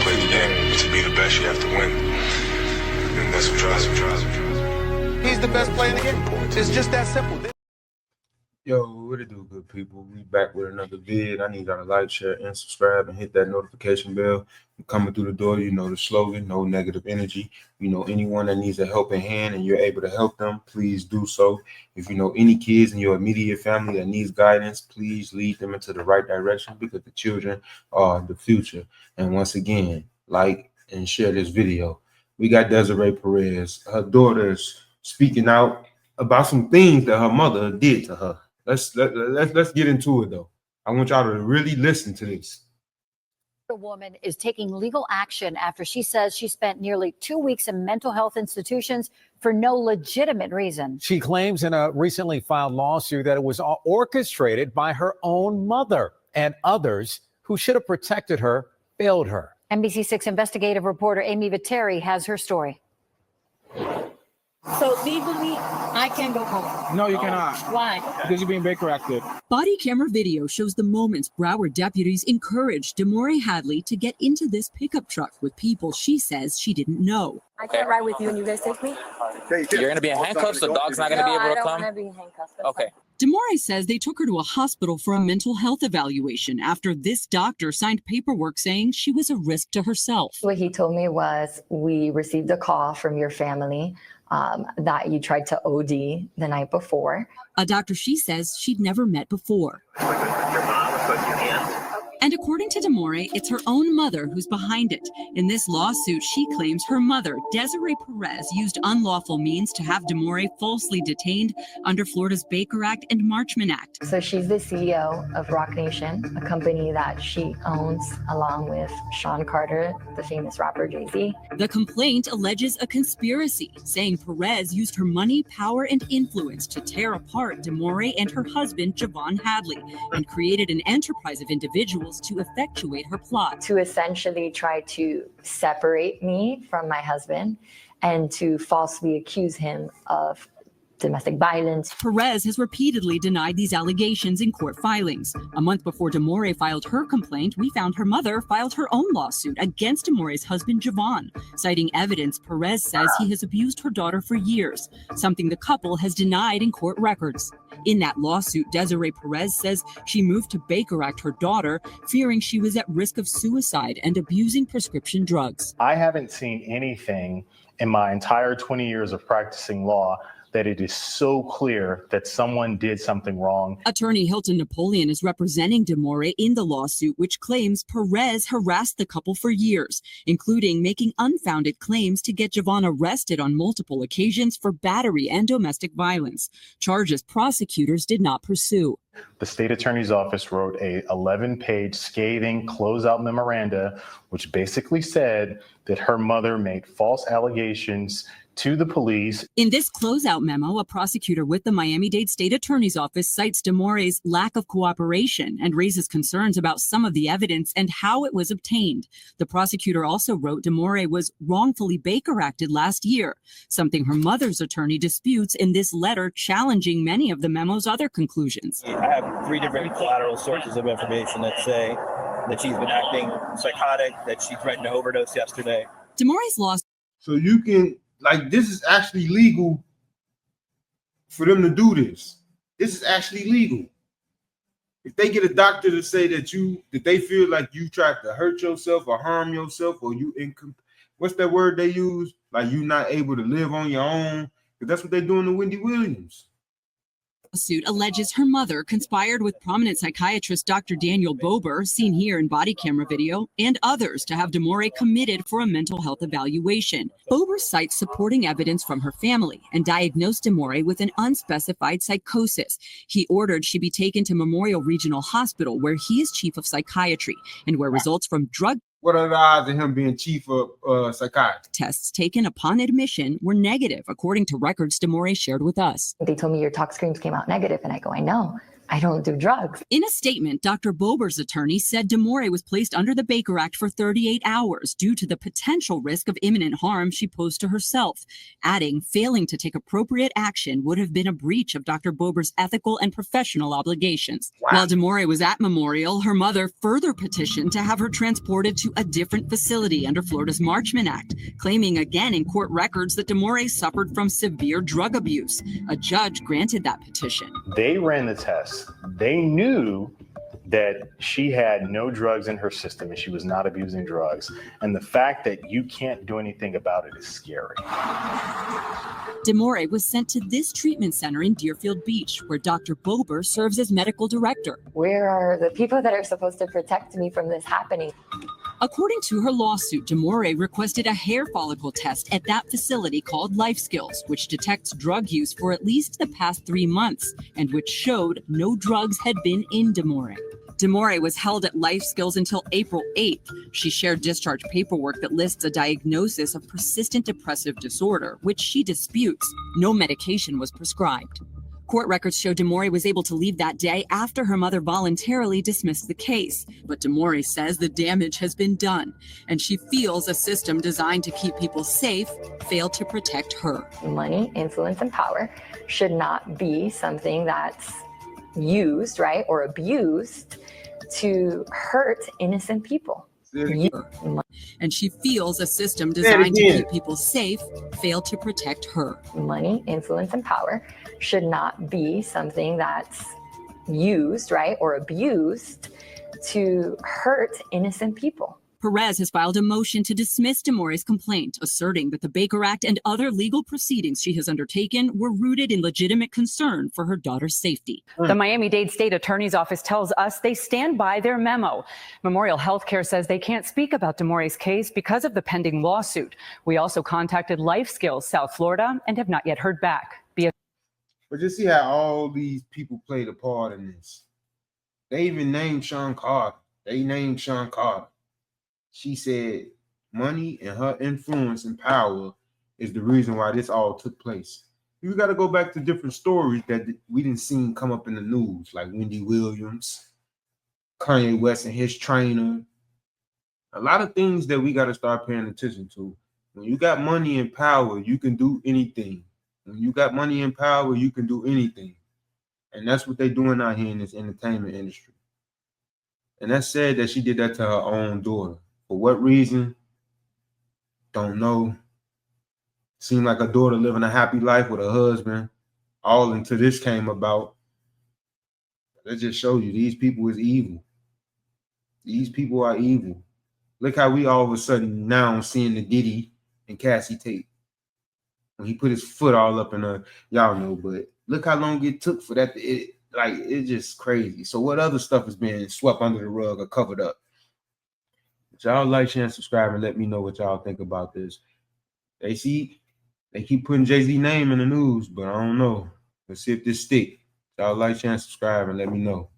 play the game. To be the best, you have to win. And that's what drives me. He's the best player in the game. It's just that simple. Yo, what it do, good people? We back with another vid. I need y'all to like, share, and subscribe, and hit that notification bell. I'm coming through the door, you know the slogan, no negative energy. You know, anyone that needs a helping hand and you're able to help them, please do so. If you know any kids in your immediate family that needs guidance, please lead them into the right direction, because the children are the future. And once again, like and share this video. We got Desiree Perez. Her daughter is speaking out about some things that her mother did to her. Let's get into it, though. I want y'all to really listen to this. A woman is taking legal action after she says she spent nearly 2 weeks in mental health institutions for no legitimate reason. She claims in a recently filed lawsuit that it was all orchestrated by her own mother, and others who should have protected her failed her. NBC6 investigative reporter Amy Viteri has her story. So legally, I can go home. No, you cannot. Why? Because you're being Baker acted. Body camera video shows the moments Broward deputies encouraged Demore Hadley to get into this pickup truck with people she says she didn't know. I can't ride with you and you guys take me? You're going to be in handcuffs? The dog's not going to be able to I don't come? want to be in handcuffs. Okay. Demore says they took her to a hospital for a mental health evaluation after this doctor signed paperwork saying she was a risk to herself. What he told me was, we received a call from your family that you tried to OD the night before. A doctor she says she'd never met before. And according to Demore, it's her own mother who's behind it. In this lawsuit, she claims her mother, Desiree Perez, used unlawful means to have Demore falsely detained under Florida's Baker Act and Marchman Act. So she's the CEO of Rocnation, a company that she owns along with Sean Carter, the famous rapper Jay-Z. The complaint alleges a conspiracy, saying Perez used her money, power, and influence to tear apart Demore and her husband, Javon Hadley, and created an enterprise of individuals to effectuate her plot. To essentially try to separate me from my husband and to falsely accuse him of domestic violence. Perez has repeatedly denied these allegations in court filings. A month before Demore filed her complaint, we found her mother filed her own lawsuit against Demore's husband, Javon. Citing evidence, Perez says he has abused her daughter for years, something the couple has denied in court records. In that lawsuit, Desiree Perez says she moved to Baker Act her daughter, fearing she was at risk of suicide and abusing prescription drugs. I haven't seen anything in my entire 20 years of practicing law that it is so clear that someone did something wrong. Attorney Hilton Napoleon is representing Demore in the lawsuit, which claims Perez harassed the couple for years, including making unfounded claims to get Javon arrested on multiple occasions for battery and domestic violence, charges prosecutors did not pursue. The state attorney's office wrote a 11-page scathing closeout memoranda, which basically said that her mother made false allegations to the police. In this closeout memo, a prosecutor with the Miami-Dade State Attorney's Office cites Demore's lack of cooperation and raises concerns about some of the evidence and how it was obtained. The prosecutor also wrote Demore was wrongfully Baker Acted last year, something her mother's attorney disputes in this letter, challenging many of the memo's other conclusions. I have 3 different collateral sources of information that say that she's been acting psychotic, that she threatened to overdose yesterday. Demore's lost. So you can, like, this is actually legal for them to do this. This is actually legal. If they get a doctor to say that they feel like you tried to hurt yourself or harm yourself, or what's that word they use? Like, you're not able to live on your own, because that's what they're doing to Wendy Williams. Suit alleges her mother conspired with prominent psychiatrist Dr. Daniel Bober, seen here in body camera video, and others to have Demore committed for a mental health evaluation. Bober cites supporting evidence from her family and diagnosed Demore with an unspecified psychosis. He ordered she be taken to Memorial Regional Hospital, where he is chief of psychiatry and where results from drug What are the odds of him being chief of psychiatry? Tests taken upon admission were negative, according to records Demore shared with us. They told me your tox screens came out negative, and I go, I know. I don't do drugs. In a statement, Dr. Bober's attorney said DeMore was placed under the Baker Act for 38 hours due to the potential risk of imminent harm she posed to herself, adding failing to take appropriate action would have been a breach of Dr. Bober's ethical and professional obligations. Wow. While DeMore was at Memorial, her mother further petitioned to have her transported to a different facility under Florida's Marchman Act, claiming again in court records that DeMore suffered from severe drug abuse. A judge granted that petition. They ran the test. They knew that she had no drugs in her system and she was not abusing drugs. And the fact that you can't do anything about it is scary. DeMore was sent to this treatment center in Deerfield Beach, where Dr. Bober serves as medical director. Where are the people that are supposed to protect me from this happening? According to her lawsuit, DeMore requested a hair follicle test at that facility called Life Skills, which detects drug use for at least the past 3 months, and which showed no drugs had been in DeMore. DeMore was held at Life Skills until April 8th. She shared discharge paperwork that lists a diagnosis of persistent depressive disorder, which she disputes. No medication was prescribed. Court records show DeMore was able to leave that day after her mother voluntarily dismissed the case. But DeMore says the damage has been done, and she feels a system designed to keep people safe failed to protect her. Money, influence, and power should not be something that's used, right, or abused to hurt innocent people. And she feels a system designed to keep people safe failed to protect her. Money, influence, and power should not be something that's used, right, or abused to hurt innocent people. Perez has filed a motion to dismiss DeMore's complaint, asserting that the Baker Act and other legal proceedings she has undertaken were rooted in legitimate concern for her daughter's safety. The Miami-Dade State Attorney's Office tells us they stand by their memo. Memorial Healthcare says they can't speak about DeMore's case because of the pending lawsuit. We also contacted Life Skills South Florida and have not yet heard back. But just see how all these people played a part in this. They even named Sean Carter. She said money and her influence and power is the reason why this all took place. You got to go back to different stories that we didn't see come up in the news, like Wendy Williams, Kanye West and his trainer. A lot of things that we got to start paying attention to. When you got money and power, you can do anything. When you got money and power, you can do anything. And that's what they're doing out here in this entertainment industry. And that's sad that she did that to her own daughter. For what reason? Don't know. Seemed like her daughter living a happy life with her husband, all until this came about. That just shows you these people is evil. These people are evil. Look how we all of a sudden now seeing the Diddy and Cassie tape. When he put his foot all up in her, y'all know, but look how long it took for that. It's just crazy. So what other stuff is being swept under the rug or covered up? Y'all like, share, and subscribe, and let me know what y'all think about this. They keep putting Jay-Z name in the news, but I don't know. Let's see if this stick. Y'all like, share, and subscribe, and let me know.